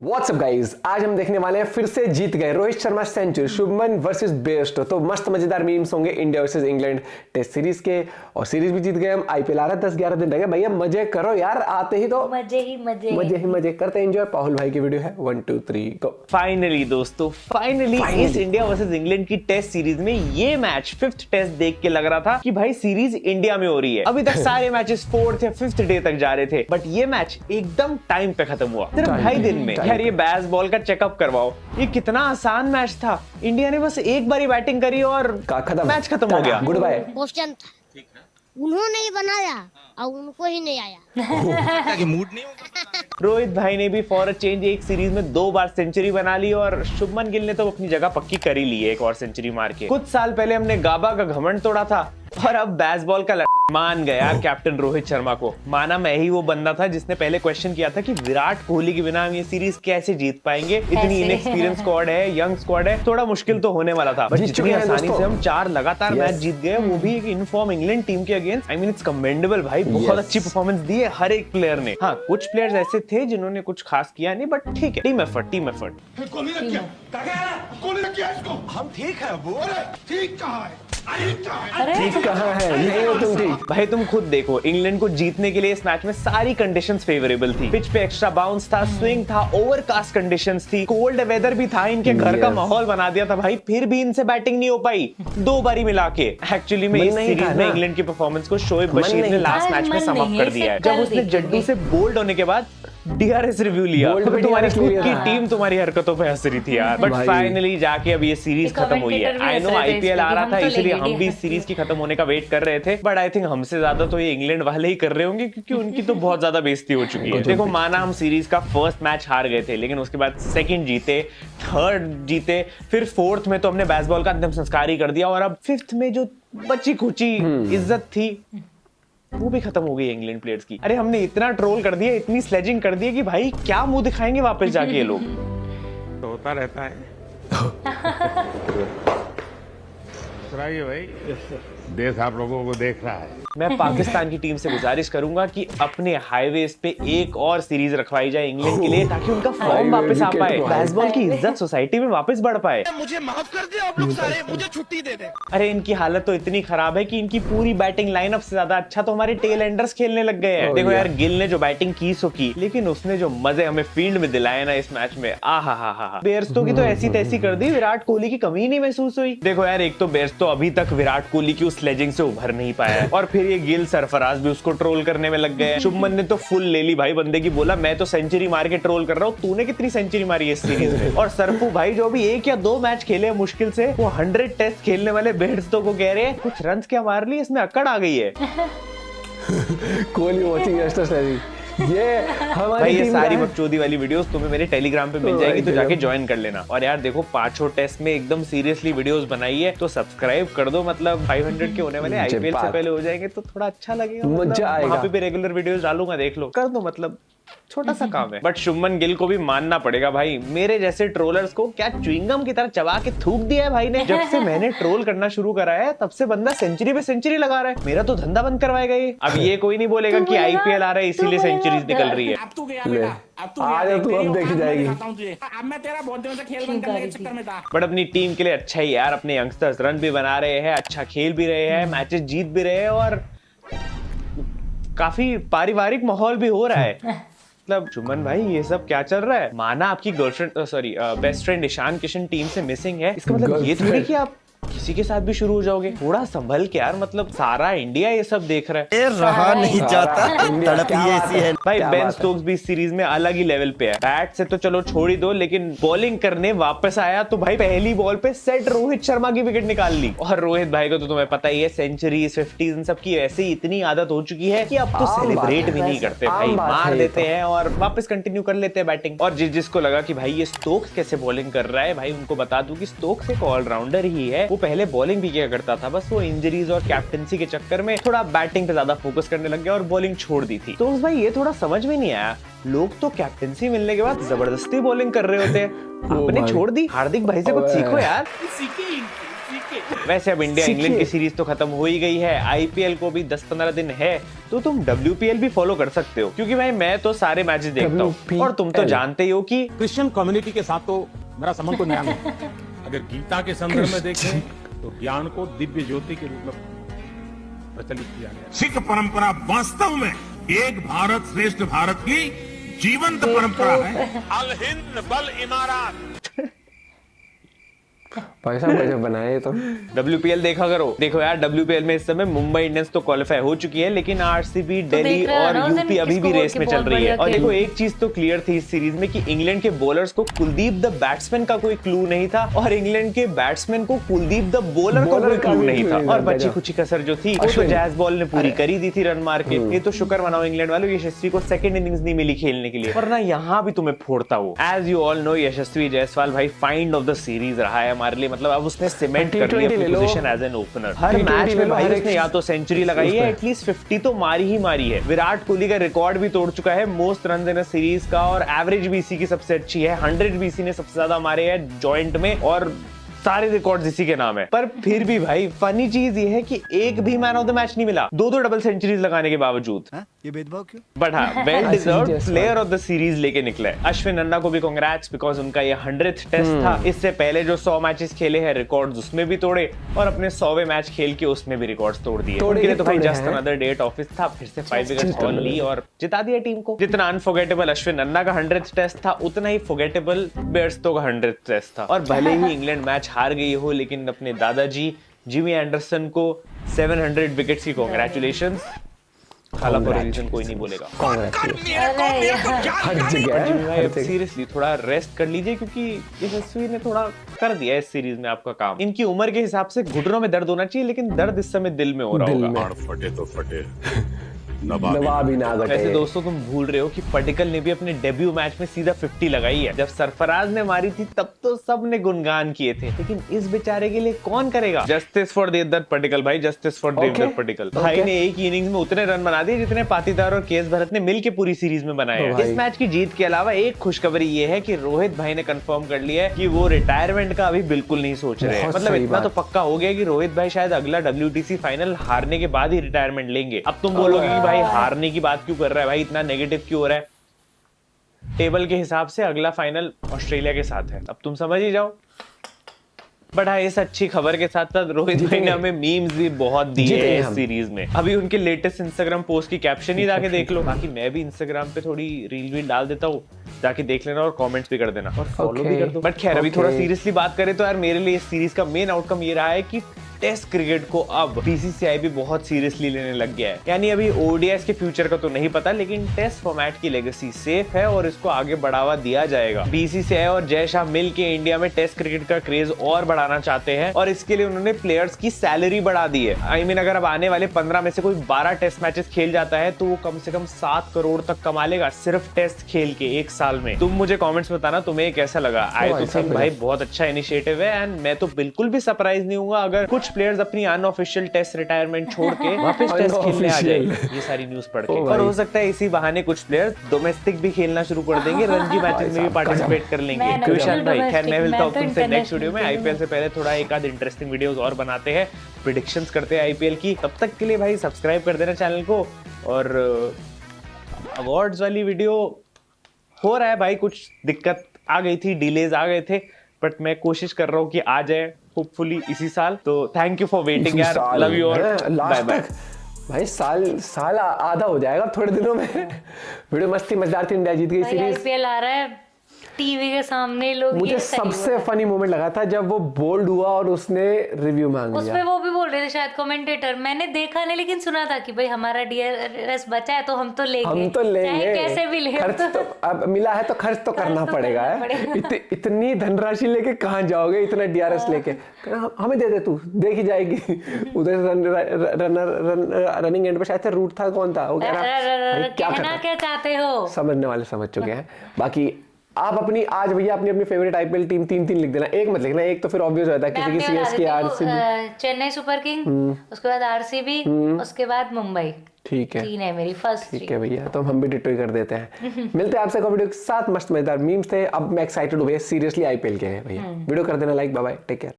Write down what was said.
WhatsApp guys, आज हम देखने वाले हैं फिर से जीत गए Rohit Sharma century, Shubman versus Bairstow. तो मस्त मजेदार मीम्स होंगे India versus England test series के, और सीरीज भी जीत गए हम। आईपीएल आ रहा है, 10-11 दिन रह गए भैया, मजे करो यार। आते ही तो मजे करते हैं एंजॉय। पाहुल भाई की वीडियो है 1 2 3 गो। फाइनली दोस्तों, फाइनली इस इंडिया वर्सेस इंग्लैंड की टेस्ट सीरीज में ये मैच 5th टेस्ट देख के लग रहा था कि भाई सीरीज इंडिया में हो रही है। अभी तक सारे मैचेस 4th या 5th डे तक जा रहे थे, बट ये मैच एकदम टाइम पे खत्म हुआ, सिर्फ 2.5 दिन में। यार ये बेसबॉल का चेकअप करवाओ, ये कितना आसान मैच था। इंडिया ने बस एक बारी बैटिंग करी और मैच खत्म हो गया। Good bye. क्वेश्चन था, उन्होंने ही बनाया और उनको ही नहीं आया। मूड नहीं होगा। रोहित भाई ने भी फॉर अ चेंज एक सीरीज में 2 बार सेंचुरी बना ली, और शुभमन गिल ने तो अपनी जगह पक्की कर ही ली है एक और सेंचुरी मार के। कुछ साल पहले हमने गाबा का घमंड तोड़ा था, और अब बेसबॉल का मान गया कैप्टन रोहित शर्मा को। माना मैं ही वो बंदा था जिसने पहले क्वेश्चन किया था कि विराट कोहली के बिना हम ये सीरीज कैसे जीत पाएंगे। इतनी इनएक्सपीरियंस स्क्वाड है, यंग स्क्वाड है, थोड़ा मुश्किल तो होने वाला था। बट जितनी आसानी से हम 4 लगातार मैच जीत गए, वो भी एक इनफॉर्म इंग्लैंड टीम के against. I mean it's commendable भाई, बहुत अच्छी परफॉर्मेंस दी है हर एक प्लेयर ने। हाँ, कुछ प्लेयर्स ऐसे थे जिन्होंने कुछ खास किया नहीं, बट ठीक है, टीम एफर्ट। हम ठीक है वो। ठीक कहाँ है? ठीक कहाँ है? नहीं हो तुम ठीक। भाई तुम खुद देखो, इंग्लैंड को जीतने के लिए इस मैच में सारी कंडीशंस फेवरेबल थी। पिच पे एक्स्ट्रा बाउंस था, स्विंग था, ओवरकास्ट कंडीशंस थी, कोल्ड वेदर भी था, इनके घर का माहौल बना दिया था भाई। फिर भी इनसे बैटिंग नहीं हो पाई 2 बारी मिला के। एक्चुअली में इस सीरीज में इंग्लैंड की परफॉर्मेंस को शोएब बशीर ने लास्ट मैच में समाप्त कर दिया है, जब उसने जड्डू से बोल्ड होने के बाद डीआरएस रिव्यू लिया। तुम्हारी खुद की टीम तुम्हारी हरकतों पे हंस रही थी यार। बट फाइनली जाके अब ये सीरीज खत्म हुई है। आई नो आईपीएल आ रहा था, इसलिए हम भी इस सीरीज की खत्म होने का वेट कर रहे थे, बट आई थिंक हमसे ज्यादा तो ये इंग्लैंड वाले ही कर रहे होंगे, क्योंकि उनकी तो बहुत ज्यादा बेइज्जती हो चुकी है। देखो, माना हम सीरीज का फर्स्ट मैच हार गए थे, लेकिन उसके बाद सेकंड जीते, थर्ड जीते, फिर 4th में तो हमने बेसबॉल का अंतिम संस्कार ही कर दिया, और अब 5th में जो बची खुची इज्जत थी वो भी खत्म हो गई इंग्लैंड प्लेयर्स की। अरे हमने इतना ट्रोल कर दिया, इतनी स्लेजिंग कर दी कि भाई क्या मुंह दिखाएंगे वापस जाके ये लोग। तो होता रहता है। भाई देश आप लोगों को देख रहा है। मैं पाकिस्तान की टीम से गुजारिश करूंगा कि अपने हाईवेज पे एक और सीरीज रखवाई जाए इंग्लैंड के लिए, ताकि उनका फॉर्म वापस आ पाए, बेसबॉल की इज्जत सोसाइटी में वापस बढ़ पाए। मुझे माफ कर दे आप लोग सारे, मुझे छुट्टी दे दे। अरे इनकी हालत तो इतनी खराब है कि इनकी पूरी बैटिंग लाइनअप से ज्यादा अच्छा तो हमारे टेल एंडर्स खेलने लग गए हैं। देखो यार, गिल ने जो बैटिंग की सो की, लेकिन उसने जो मजे हमें फील्ड में दिलाए ना इस मैच में, आहा। बेयरस्टो की तो ऐसी तैसी कर दी, विराट कोहली की कमी नहीं महसूस हुई। देखो यार, एक तो बेयरस्टो अभी तक विराट कोहली की उस स्लेजिंग से उभर नहीं पाया है, और फिर ये गिल सरफराज भी उसको ट्रोल करने में लग गए। शुभमन ने तो फुल ले ली भाई बंदे की, बोला मैं तो सेंचुरी मार के ट्रोल कर रहा हूँ, तूने कितनी सेंचुरी मारी है इस सीरीज में। और सरफू भाई जो भी 1 या 2 मैच खेले मुश्किल से, वो 100 टेस्ट खेलने वाले बेयरस्टो को कह रहे हैं कुछ रन्स क्या मार ली, इसमें अकड़ आ गई है। Kohli watching yesterday. ये हमारी भाई ये टीम सारी बकचोदी वाली वीडियोस तुम्हें मेरे टेलीग्राम पे मिल जाएगी, तो जाके ज्वाइन कर लेना। और यार देखो, 5 टेस्ट में एकदम सीरियसली वीडियोस बनाई है, तो सब्सक्राइब कर दो। मतलब 500 के होने वाले आईपीएल से पहले हो जाएंगे तो थोड़ा अच्छा लगेगा, मजा आएगा। वहां पे भी रेगुलर वीडियोस डालूंगा, देख लो, कर दो। मतलब छोटा सा काम है, बट शुभमन गिल को भी मानना पड़ेगा भाई, मेरे जैसे ट्रोलर्स को क्या च्युइंगम की तरह चबा के थूक दिया है भाई ने। जब से मैंने ट्रोल करना शुरू करा है, तब से बंदा सेंचुरी पे सेंचुरी लगा रहा है। मेरा तो धंधा बंद करवाएगा ये। अब ये कोई नहीं बोलेगा कि आईपीएल आ रहा है इसीलिए सेंचुरीज निकल रही है। अब तू गया बेटा, अब तू गया, तू अब देखी जाएगी। अब मैं तेरा बहुत दिनों से खेल बंद करने के चक्कर में था। बट अपनी टीम के लिए अच्छा ही यार, अपने यंगस्टर्स रन भी बना रहे हैं, अच्छा खेल भी रहे हैं, मैचेस जीत भी रहे हैं, और काफी पारिवारिक माहौल भी हो रहा है। मतलब शुभमन भाई, ये सब क्या चल रहा है? माना आपकी girlfriend sorry best friend Ishan Kishan team से मिसिंग है, इसका मतलब ये थोड़ी कि आप किसी के साथ भी शुरू हो जाओगे। थोड़ा संभल के यार, मतलब सारा इंडिया ये सब देख रहा है। रहा नहीं जाता, तड़प ही ऐसी है। भाई बेन स्टोक्स भी इस सीरीज में अलग ही लेवल पे है। बैट से तो चलो छोड़ ही दो, लेकिन बॉलिंग करने वापस आया तो भाई पहली बॉल पे सेट रोहित शर्मा की विकेट निकाल ली। और रोहित भाई को तो तुम्हें पता ही है, सेंचुरी 50s इन सब की ऐसे ही इतनी आदत हो चुकी है कि अब तो सेलिब्रेट भी नहीं करते भाई, मार देते हैं और वापस कंटिन्यू कर लेते हैं बैटिंग। और जिसको लगा कि भाई ये स्टोक्स कैसे बॉलिंग कर रहा है, भाई उनको बता दूं कि स्टोक्स एक ऑलराउंडर ही है। वो पहले बॉलिंग भी किया करता था, बस वो इंजरीज और कैप्टनसी के चक्कर में थोड़ा बैटिंग पे ज्यादा फोकस करने लग गया और बॉलिंग छोड़ दी थी। तो उस भाई ये थोड़ा समझ में नहीं आया, लोग तो कैप्टनसी मिलने के बाद जबरदस्ती बॉलिंग कर रहे होते हैं, आपने छोड़ दी। हार्दिक भाई से कुछ सीखो यार। वैसे अब इंडिया इंग्लैंड की सीरीज तो खत्म हो ही गई है, आईपीएल को भी 10-15 दिन है, तो तुम WPL भी फॉलो कर सकते हो, क्योंकि भाई मैं तो सारे मैचेस देखता हूँ और तुम तो जानते ही हो कि क्रिश्चियन कम्युनिटी के साथ तो मेरा संबंध तो नया नहीं। अगर गीता के संदर्भ में देखें तो ज्ञान को दिव्य ज्योति के रूप में प्रचलित किया गया। सिख परंपरा वास्तव में एक भारत श्रेष्ठ भारत की जीवंत परंपरा है। अल हिंद बल इमारत। भाई साहब गजब बनाए तो। WPL देखा करो। देखो यार, WPL में इस समय मुंबई इंडियंस तो क्वालिफाई हो चुकी है, लेकिन RCB, दिल्ली और यूपी अभी भी रेस में चल रही है। और देखो एक चीज तो क्लियर थी इस सीरीज में कि इंग्लैंड के बॉलर्स को कुलदीप द बैट्समैन का कोई क्लू नहीं था और इंग्लैंड के बैट्समैन को कुलदीप द बॉलर का कोई क्लू नहीं था। और बची कुछ कसर जो थी वो तो जैज बॉल ने पूरी करी दी थी रन मार के। ये तो शुक्र मनाओ इंग्लैंड वालों, यशस्वी को सेकंड इनिंग्स नहीं मिली खेलने के लिए, वरना यहाँ भी तुम्हें फोड़ता वो। एज यू ऑल नो, यशस्वी जायसवाल भाई फाइंड ऑफ द सीरीज रहा है हमारे लिए। मतलब अब उसने सीमेंट कर लिया अपनी पोजीशन एज एन ओपनर। हर मैच में भाई उसने या तो सेंचुरी लगाई है, एटलीस्ट 50 तो मारी ही मारी है। विराट कोहली का रिकॉर्ड भी तोड़ चुका है most run in a series का, और एवरेज भी इसी की सबसे अच्छी है। 100 भी इसी ने सबसे ज्यादा मारे हैं जॉइंट में, और सारे रिकॉर्ड्स इसी के नाम है। पर फिर भी भाई फनी चीज ये है कि एक भी मैन ऑफ द मैच नहीं मिला, दो डबल सेंचुरीज लगाने के बावजूद। ये भेदभाव क्यों? बट हाँ, well deserved player of the series लेके निकले। अश्विन अन्ना को भी कांग्रेट्स, बिकॉज उनका ये 100th टेस्ट था। इससे पहले जो 100 मैचेस खेले हैं रिकॉर्ड्स उसमें भी तोड़े, और अपने 100वें मैच खेल के उसमें भी रिकॉर्ड्स तोड़ दिए। उनके लिए तो भाई जस्ट अनदर डेट ऑफिस था, फिर से 5 विकेट्स हॉल ली और जिता दिया टीम को। जितना अनफॉरगेटेबल अश्विन अन्ना का 100th टेस्ट था, उतना ही फॉरगेटेबल बेयरस्टो का 100th टेस्ट था। और भले ही इंग्लैंड मैच हार गई हो, लेकिन अपने दादाजी जिमी एंडरसन को 700 विकेट्स की कांग्रेचुलेशंस। खाला फॉर रीजन कोई नहीं बोलेगा। सीरियसली थोड़ा रेस्ट कर लीजिए, क्योंकि यशस्वी ने थोड़ा कर दिया इस सीरीज में आपका काम। इनकी उम्र के हिसाब से घुटनों में दर्द होना चाहिए, लेकिन दर्द इस समय दिल में हो रहा होगा। फटे तो फटे, नवाबी ना घटे। वैसे दोस्तों तुम भूल रहे हो कि पडिक्कल ने भी अपने डेब्यू मैच में सीधा 50 लगाई है। जब सरफराज ने मारी थी तब तो सबने गुणगान किए थे, लेकिन इस बेचारे के लिए कौन करेगा? जस्टिस फॉर देवदत्त पडिक्कल भाई, जस्टिस फॉर देवदत्त पडिक्कल। भाई ने एक इनिंग्स में उतने रन बना दिए जितने पाटीदार और केएस भरत ने मिलकर पूरी सीरीज में बनाए हैं। इस मैच की जीत के अलावा एक खुशखबरी ये है कि रोहित भाई ने कंफर्म कर लिया है कि वो रिटायरमेंट का अभी बिल्कुल नहीं सोच रहे हैं। मतलब इतना तो पक्का हो गया कि रोहित भाई शायद अगला WTC फाइनल हारने के बाद ही रिटायरमेंट लेंगे। अब तुम बोलोगे कि भाई हारने की बात क्यों कर रहा है भाई, इतना नेगेटिव क्यों हो रहा है? टेबल के हिसाब से अगला फाइनल ऑस्ट्रेलिया के साथ है, अब तुम समझ ही जाओ। बट हाँ, इस अच्छी खबर के साथ साथ रोहित भाई ने हमें मीम्स भी बहुत दिए हैं इस सीरीज में। अभी उनके लेटेस्ट इंस्टाग्राम पोस्ट की कैप्शन ही जाके देख लो। बाकी मैं भी इंस्टाग्राम पे थोड़ी रील डाल देता हूँ, जाके देख लेना और कमेंट्स भी कर देना और फॉलो भी कर दो। बट खैर, अभी थोड़ा सीरियसली बात करें तो यार मेरे लिए इस सीरीज का मेन आउटकम ये रहा है कि टेस्ट क्रिकेट को अब BCCI भी बहुत सीरियसली लेने लग गया है। यानी अभी ODIs के फ्यूचर का तो नहीं पता, लेकिन टेस्ट फॉर्मेट की लेगेसी सेफ है और इसको आगे बढ़ावा दिया जाएगा। BCCI और जय शाह मिल के इंडिया में टेस्ट क्रिकेट का क्रेज और बढ़ाना चाहते हैं, और इसके लिए उन्होंने प्लेयर्स की सैलरी बढ़ा दी है। I mean, अगर अब आने वाले 15 में से कोई 12 टेस्ट मैचेस खेल जाता है तो वो कम से कम 7 करोड़ तक कमा लेगा सिर्फ टेस्ट खेल के 1 साल में। तुम मुझे कॉमेंट्स बताना तुम्हें कैसा लगा। आई तो थिंक भाई बहुत अच्छा इनिशिएटिव है, एंड मैं तो बिल्कुल भी सरप्राइज नहीं हूँ अगर कुछ प्लेयर्स अपनी अनऑफिशियल टेस्ट रिटायरमेंट छोड़ के वापस टेस्ट खेलने आ जाए ये सारी न्यूज़ पढ़ के। और हो सकता है इसी बहाने कुछ प्लेयर्स डोमेस्टिक भी खेलना शुरू कर देंगे, रणजी मैचेस में भी पार्टिसिपेट कर लेंगे। विशाल भाई, खैर मैं मिलता हूँ तुमसे नेक्स्ट वीडियो में। IPL से पहले थोड़ा एक आध इंटरेस्टिंग वीडियोस और बनाते हैं, प्रेडिक्शंस करते हैं IPL की। तब तक के लिए भाई सब्सक्राइब कर देना चैनल को। और अवार्ड्स वाली वीडियो हो रहा है भाई, कुछ दिक्कत आ गई थी, डिलेज आ गए थे, बट मैं कोशिश कर रहा हूँ कि आ जाए होपफुली इसी साल। तो थैंक यू फॉर वेटिंग यार, love you all, bye bye. भाई साल आधा हो जाएगा थोड़े दिनों में। वीडियो मस्ती मजेदार थी, इंडिया जीत गई सीरीज। IPL आ रहा है टीवी के सामने, लोग मुझे सबसे फनी मोमेंट लगा था जब वो बोल्ड हुआ और उसने रिव्यू मांग लिया। उसमें वो भी बोल रहे थे शायद कमेंटेटर, मैंने देखा नहीं लेकिन सुना था कि भाई हमारा DRS बचा है तो हम तो लेंगे, चाहे कैसे भी ले। खर्च तो अब मिला है तो खर्च तो करना पड़ेगा। इतनी धनराशि लेके कहाँ जाओगे, इतना DRS लेके? हमें दे दे, तू देख ही जाएगी। उधर रनिंग एंड पे शायद रूट था, कौन था वो, क्या चाहते हो? समझने वाले समझ चुके हैं। बाकी आप अपनी आज भैया अपनी फेवरेट IPL टीम 3 लिख देना, एक मत लिखना, एक तो फिर ऑब्वियस रहता है किसी की CSK, RCB, Chennai super king, उसके बाद RCB, उसके बाद मुंबई। ठीक है, 3 है मेरी फर्स्ट। ठीक है भैया, तो हम भी डिटो ही कर देते हैं। मिलते हैं आपसे वीडियो के साथ, मस्त मजेदार मीम्स थे। अब मैं एक्साइटेड हूँ भैया, सीरियसली IPL के हैं भैया। वीडियो कर देना like, bye bye, take care.